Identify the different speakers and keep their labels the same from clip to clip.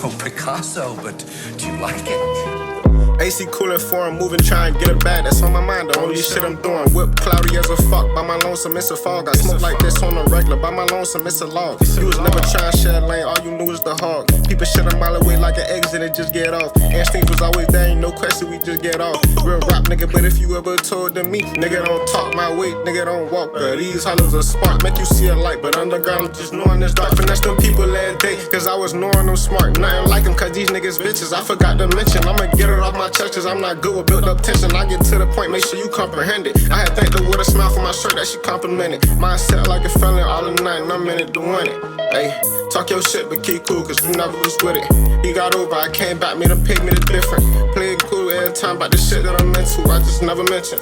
Speaker 1: no Picasso, but do you like it?
Speaker 2: AC coolin' for him, moving, try and get it back. That's on my mind, the only shit I'm doing. Whip cloudy as a fuck, by my lonesome, it's a fog. I smoke like this on the regular, by my lonesome, it's a log. You was never trying to share lane, all you knew was the hog. People shit a mile away like an exit and just get off. Instincts was always there, ain't no question, we just get off. Real rap nigga, but if you ever told them me, nigga don't talk my way, nigga don't walk. These hollows a spark, make you see a light, but underground I'm just knowing it's dark. Finesse them people that day, cause I was knowing them smart. Nothing like them, cause these niggas bitches, I forgot to mention. I'ma get it off my chest, cause I'm not good with built up tension. I get to the point, make sure you comprehend it. I had thanked her with a smile for my shirt that she complimented. Mindset like a felon all the night, and I'm in it doing it. Hey, talk your shit, but keep cool, cause you never was with it. He got over, I came back, made him pay me the different. Play it cool every time about the shit that I'm into, I just never mention.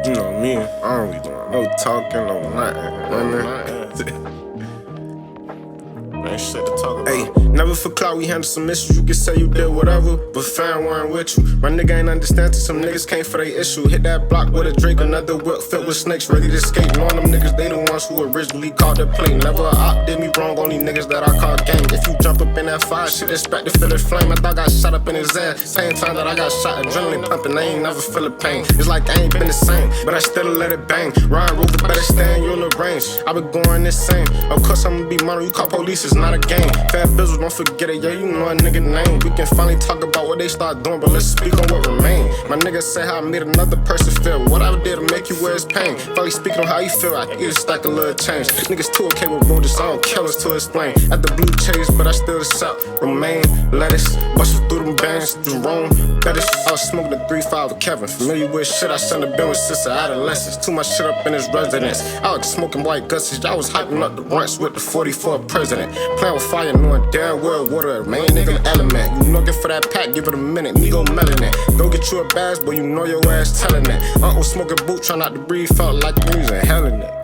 Speaker 2: You know me, I don't be doing no talking, no nothing. Ain't shit to talk about. Hey, never for clout, we handle some issues. You can say you did whatever, but fam weren't with you. My nigga ain't understand till some niggas came for they issue. Hit that block with a Drake, another whip filled with snakes, ready to skate. Knowing them niggas, they the ones who originally called the play. Never a op did me wrong, only niggas that I call gang. If you jump up in that fire, shit expect to feel it flame. I thought I got shot up in his ass, same time that I got shot, adrenaline pumping, I ain't never feel the pain. It's like I ain't been the same, but I still let it bang. Ryan Rover better stand, you in the range. I been going insane. Of course I'ma be mono, you call police, it's not a game. Fat bizzles, don't forget it, yeah, you know a nigga name. We can finally talk about what they start doing, but let's speak on what remain. My nigga say how I made another person feel. What I did to make you wear his pain. Finally speaking on how you feel, I can get a stack a little change. Niggas too okay with road, I don't care what's to explain. At the blue chase, but I still the south. Remain, lettuce, bustin' through them bands, Jerome, Bettis. I was smoking the 3-5 with Kevin. Familiar with shit I shouldn't have been with since adolescence. Too much shit up in his residence. I was smoking white gussage, I was hyping up the brunch with the 44 president. Playing with fire, knowing damn well water, main nigga element. You looking for that pack, give it a minute, me go melanin. Go get you a bass, boy, you know your ass telling it. Uncle smoking boot, try not to breathe, felt like music, hell in it.